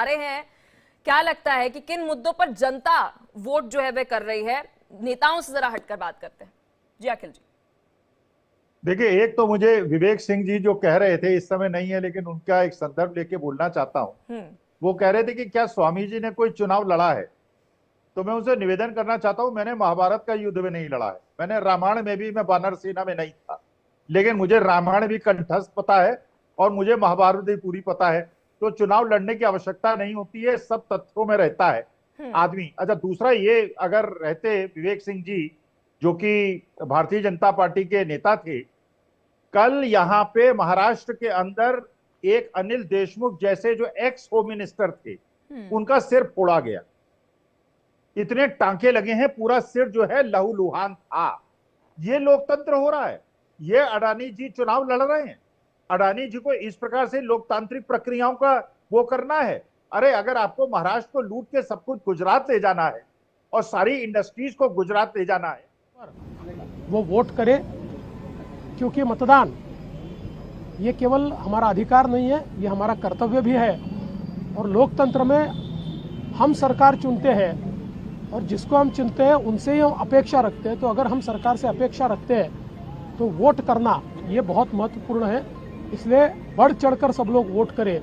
नजारे हैं, क्या लगता है कि किन मुद्दों पर जनता वोट जो है वह कर रही है? नेताओं से जरा हटकर बात करते हैं। जी अखिल जी। देखिए, एक तो मुझे विवेक सिंह जी जो कह रहे थे, इस समय नहीं है लेकिन उनका एक संदर्भ लेके बोलना चाहता हूं। हम्म। वो कह रहे थे कि क्या स्वामी जी ने कोई चुनाव लड़ा है। तो मैं उनसे निवेदन करना चाहता हूं, मैंने महाभारत का युद्ध में नहीं लड़ा है, मैंने रामायण में भी, मैं वानर सेना में नहीं था, लेकिन मुझे रामायण भी कंठस्थ पता है और मुझे महाभारत भी पूरी पता है। तो चुनाव लड़ने की आवश्यकता नहीं होती है, सब तथ्यों में रहता है आदमी। अच्छा, दूसरा ये, अगर रहते विवेक सिंह जी जो कि भारतीय जनता पार्टी के नेता थे, कल यहाँ पे महाराष्ट्र के अंदर एक अनिल देशमुख जैसे जो एक्स होम मिनिस्टर थे, उनका सिर फोड़ा गया, इतने टांके लगे हैं, पूरा सिर जो है लहूलुहान था। ये लोकतंत्र हो रहा है। ये अडानी जी चुनाव लड़ रहे हैं। अडानी जी को इस प्रकार से लोकतांत्रिक प्रक्रियाओं का वो करना है। अरे, अगर आपको महाराष्ट्र को लूट के सब कुछ गुजरात ले जाना है और सारी इंडस्ट्रीज को गुजरात ले जाना है, वो वोट करे, क्योंकि मतदान ये केवल हमारा अधिकार नहीं है, ये हमारा कर्तव्य भी है। और लोकतंत्र में हम सरकार चुनते हैं और जिसको हम चुनते हैं उनसे ही हम अपेक्षा रखते हैं। तो अगर हम सरकार से अपेक्षा रखते हैं तो वोट करना ये बहुत महत्वपूर्ण है। इसलिए बढ़ चढ़कर सब लोग वोट करें,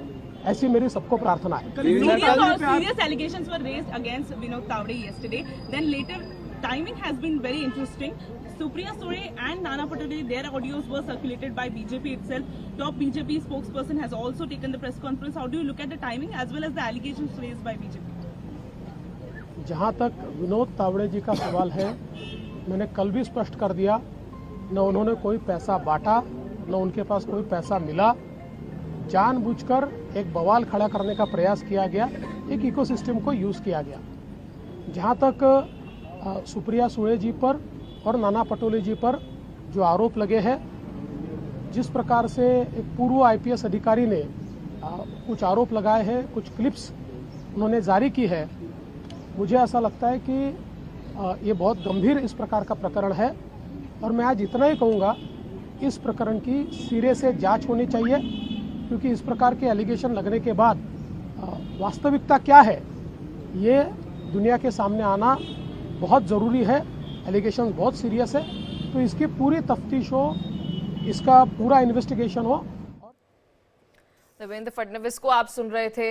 ऐसी मेरी सबको प्रार्थना है। Serious allegations were raised against Vinod Tawade yesterday. Then later, timing has been very interesting. Supriya Sure and Nana Patole, their audios were circulated by BJP itself. Top BJP spokesperson has also taken the press conference. How do you look at the timing as well as the allegations raised by BJP? जहाँ तक विनोद तावड़े जी का सवाल है, मैंने कल भी स्पष्ट कर दिया, न उन्होंने कोई पैसा बांटा, न उनके पास कोई पैसा मिला। जानबूझकर एक बवाल खड़ा करने का प्रयास किया गया, एक इकोसिस्टम को यूज़ किया गया। जहाँ तक सुप्रिया सुळे जी पर और नाना पटोले जी पर जो आरोप लगे हैं, जिस प्रकार से एक पूर्व आईपीएस अधिकारी ने कुछ आरोप लगाए हैं, कुछ क्लिप्स उन्होंने जारी की है, मुझे ऐसा लगता है कि ये बहुत गंभीर इस प्रकार का प्रकरण है। और मैं आज इतना ही कहूँगा, इस प्रकरण की सिरे से जांच होनी चाहिए, क्योंकि इस प्रकार के एलिगेशन लगने के बाद वास्तविकता क्या है ये दुनिया के सामने आना बहुत ज़रूरी है। एलिगेशन बहुत सीरियस है, तो इसकी पूरी तफ्तीश हो, इसका पूरा इन्वेस्टिगेशन हो। देवेंद्र फडणवीस को आप सुन रहे थे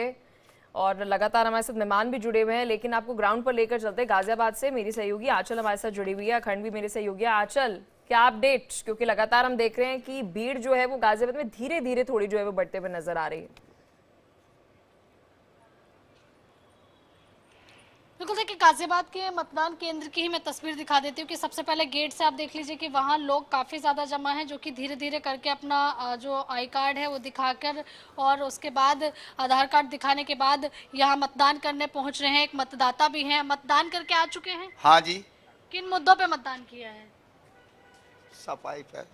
और लगातार हमारे साथ मेहमान भी जुड़े हुए हैं, लेकिन आपको ग्राउंड पर लेकर चलते हैं। गाजियाबाद से मेरी सहयोगी आंचल हमारे साथ जुड़ी हुई है, अखंड भी मेरी सहयोगी है। आंचल, क्या अपडेट? क्योंकि लगातार हम देख रहे हैं कि भीड़ जो है वो गाजियाबाद में धीरे धीरे थोड़ी जो है वो बढ़ते हुए नजर आ रही है। बिल्कुल, देखिए गाजियाबाद के मतदान केंद्र की ही मैं तस्वीर दिखा देती हूँ कि सबसे पहले गेट से आप देख लीजिए कि वहाँ लोग काफ़ी ज़्यादा जमा हैं, जो कि धीरे धीरे करके अपना जो आई कार्ड है वो दिखाकर और उसके बाद आधार कार्ड दिखाने के बाद यहाँ मतदान करने पहुँच रहे हैं। एक मतदाता भी हैं, मतदान करके आ चुके हैं। हाँ जी। किन मुद्दों पे मतदान किया है? सफाई पे।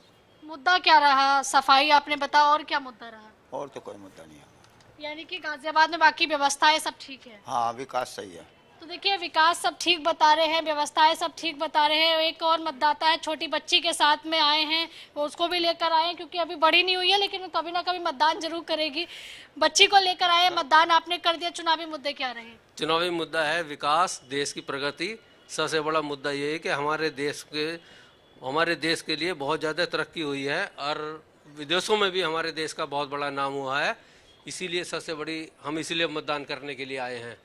मुद्दा क्या रहा? सफाई आपने बताया, और क्या मुद्दा रहा? और तो कोई मुद्दा नहीं है। यानी कि गाजियाबाद में बाकी व्यवस्थाएं सब ठीक है? हाँ, विकास सही है। तो देखिए, विकास सब ठीक बता रहे हैं, व्यवस्थाएं सब ठीक बता रहे हैं। एक और मतदाता है, छोटी बच्ची के साथ में आए हैं, वो उसको भी लेकर आए हैं, क्योंकि अभी बड़ी नहीं हुई है लेकिन कभी ना कभी मतदान जरूर करेगी। बच्ची को लेकर आए, मतदान आपने कर दिया। चुनावी मुद्दे क्या रहे? चुनावी मुद्दा है विकास, देश की प्रगति। सबसे बड़ा मुद्दा ये है कि हमारे देश के लिए बहुत ज़्यादा तरक्की हुई है और विदेशों में भी हमारे देश का बहुत बड़ा नाम हुआ है, इसीलिए सबसे बड़ी हम इसीलिए मतदान करने के लिए आए हैं।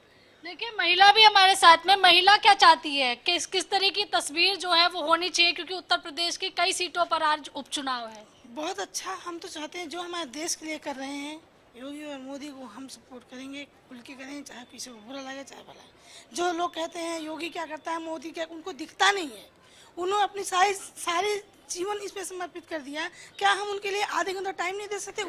देखिए, महिला भी हमारे साथ में, महिला क्या चाहती है, किस तरह की तस्वीर जो है वो होनी चाहिए, क्योंकि उत्तर प्रदेश की कई सीटों पर आज उपचुनाव है। बहुत अच्छा, हम तो चाहते हैं जो हमारे देश के लिए कर रहे हैं योगी और मोदी को हम सपोर्ट करेंगे, खुल के करेंगे, चाहे किसी को बुरा लगे चाहे भला लगे। जो लोग कहते हैं योगी क्या करता है, मोदी क्या, उनको दिखता नहीं है। उन्होंने अपनी सारी जीवन इस पे समर्पित कर दिया। क्या हम उनके लिए आधे घंटा टाइम नहीं दे सकते?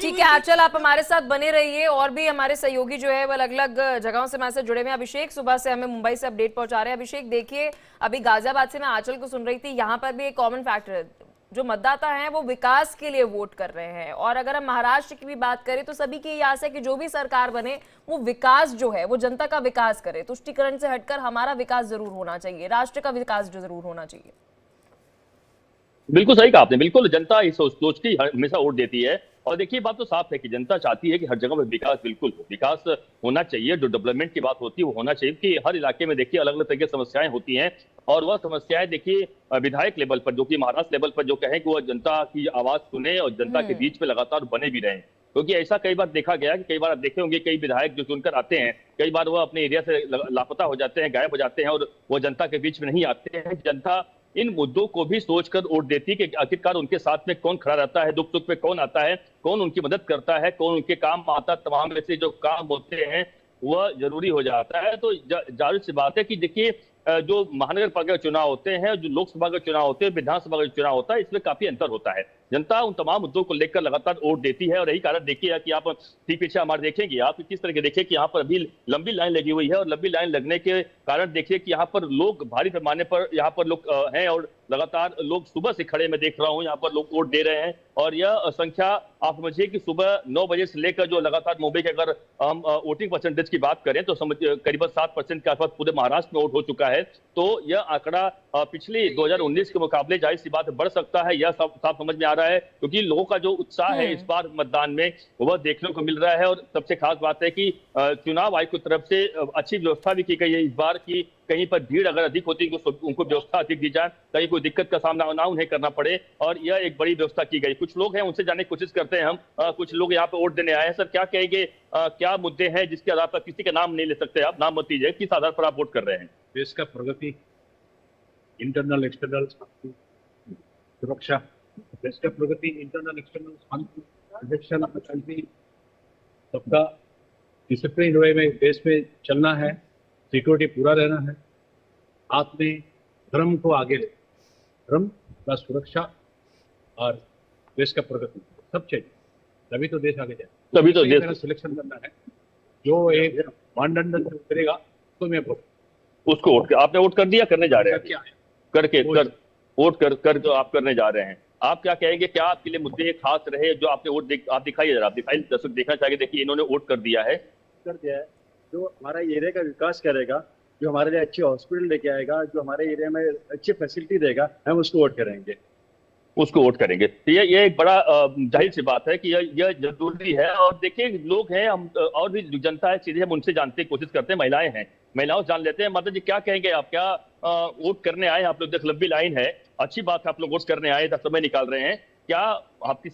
ठीक है आंचल, आप हमारे साथ बने रहिए। और भी हमारे सहयोगी जो है वो अलग अलग जगहों से हमारे साथ जुड़े हुए हैं। अभिषेक सुबह से हमें मुंबई से अपडेट पहुंचा रहे हैं। अभिषेक, देखिए, अभी गाजियाबाद से मैं आंचल को सुन रही थी, यहाँ पर भी एक कॉमन फैक्टर है, जो मतदाता हैं वो विकास के लिए वोट कर रहे हैं। और अगर हम महाराष्ट्र की भी बात करें तो सभी की आस है कि जो भी सरकार बने वो विकास जो है वो जनता का विकास करे, तुष्टिकरण से हटकर हमारा विकास जरूर होना चाहिए, राष्ट्र का विकास जो जरूर होना चाहिए। बिल्कुल सही कहा आपने। बिल्कुल, जनता इस सोच की हमेशा वोट देती है और देखिए बात तो साफ है कि जनता चाहती है कि हर जगह पर विकास बिल्कुल हो, विकास होना चाहिए। जो डेवलपमेंट की बात होती है वो होना चाहिए कि हर इलाके में देखिए अलग अलग तरह की समस्याएं होती हैं, और वह समस्याएं देखिए विधायक लेवल पर, जो कि महाराष्ट्र लेवल पर जो कहें कि वह जनता की आवाज सुने और जनता के बीच में लगातार बने भी रहें। क्योंकि ऐसा कई बार देखा गया कि कई बार आप देखे होंगे कई विधायक जो चुनकर आते हैं, कई बार वह अपने एरिया से लापता हो जाते हैं, गायब हो जाते हैं और वो जनता के बीच में नहीं आते हैं। जनता इन मुद्दों को भी सोचकर वोट देती है कि आखिरकार उनके साथ में कौन खड़ा रहता है, दुख सुख में कौन आता है, कौन उनकी मदद करता है, कौन उनके काम आता है। तमाम ऐसे जो काम होते हैं वह जरूरी हो जाता है। तो जाहिर सी बात है कि देखिए जो महानगर पालिका के चुनाव होते हैं, जो लोकसभा के चुनाव होते हैं, विधानसभा का चुनाव होता है, इसमें काफी अंतर होता है। जनता उन तमाम मुद्दों को लेकर लगातार वोट देती है, और यही कारण देखिए कि आप ठीक पीछे हमारे देखेंगे आप किस तरह के देखिए कि यहाँ पर अभी लंबी लाइन लगी हुई है, और लंबी लाइन लगने के कारण देखिए कि यहाँ पर लोग भारी पैमाने पर यहाँ पर लोग हैं, और लगातार लोग सुबह से खड़े मैं देख रहा हूँ यहाँ पर लोग वोट दे रहे हैं। और यह संख्या आप समझिए कि सुबह 9 बजे से लेकर जो लगातार मुंबई के अगर हम वोटिंग परसेंटेज की बात करें तो समझ करीबन 7% के आसपास पूरे महाराष्ट्र में वोट हो चुका है। तो यह आंकड़ा पिछले 2019 के मुकाबले जाहिर सी बात बढ़ सकता है, यह साफ समझ में आ रहा है, क्योंकि लोगों का जो उत्साह है इस बार मतदान में वह देखने को मिल रहा है। और सबसे खास बात है कि चुनाव आयोग की तरफ से अच्छी व्यवस्था भी की गई है इस बार की, कहीं पर भीड़ अगर अधिक होती है तो उनको व्यवस्था अधिक दी जाए, कहीं कोई दिक्कत का सामना ना उन्हें करना पड़े, और यह एक बड़ी व्यवस्था की गई। कुछ लोग हैं उनसे जानने की कोशिश करते हैं हम, कुछ लोग यहाँ पे वोट देने आए हैं। सर क्या कहेंगे, क्या मुद्दे हैं जिसके आधार पर, किसी का नाम नहीं ले सकते आप, नाम मत दीजिए, किस आधार पर आप वोट कर रहे हैं? देश का प्रगति, इंटरनल एक्सटर्नल सुरक्षा, देश का प्रगति, इंटरनल एक्सटर्नल शांति, इलेक्शन शांति, सबका डिसिप्लिन वे में देश में चलना है, सिक्योरिटी पूरा रहना है, हाथ में धर्म को आगे ले, धर्म का सुरक्षा और देश का प्रगति सब चाहिए, तभी तो देश आगे जाए। तभी तो देश सिलेक्शन करना है, जो एक मानदंड से उतरेगा तो मैं उसको वोट, आपने वोट कर दिया, करने जा रहे हैं क्या है करके वोट कर जो आप करने जा रहे हैं, आप क्या कहेंगे, क्या आपके लिए मुद्दे खास रहे जो आपने वोट आप दिखाइए जरा, आप दिखाइए, दर्शक देखना चाहिए। देखिए इन्होंने वोट कर दिया है, जो हमारा एरिया का विकास करेगा, जो हमारे लिए अच्छी हॉस्पिटल लेके आएगा, जो हमारे एरिया में अच्छी फैसिलिटी देगा, हम उसको वोट करेंगे, उसको वोट करेंगे। तो ये एक बड़ा जाहिर सी बात है कि यह जरूरी है। और देखिए लोग हैं, हम और भी जनता है, सीधे हम उनसे जानने की कोशिश करते हैं, महिलाएं हैं, महिलाओं से जान लेते हैं। माता जी क्या कहेंगे आप, क्या वोट करने आए आप लोग? देख लंबी लाइन है, अच्छी बात है आप लोग वोट करने आए, समय निकाल रहे हैं, क्या आप किसी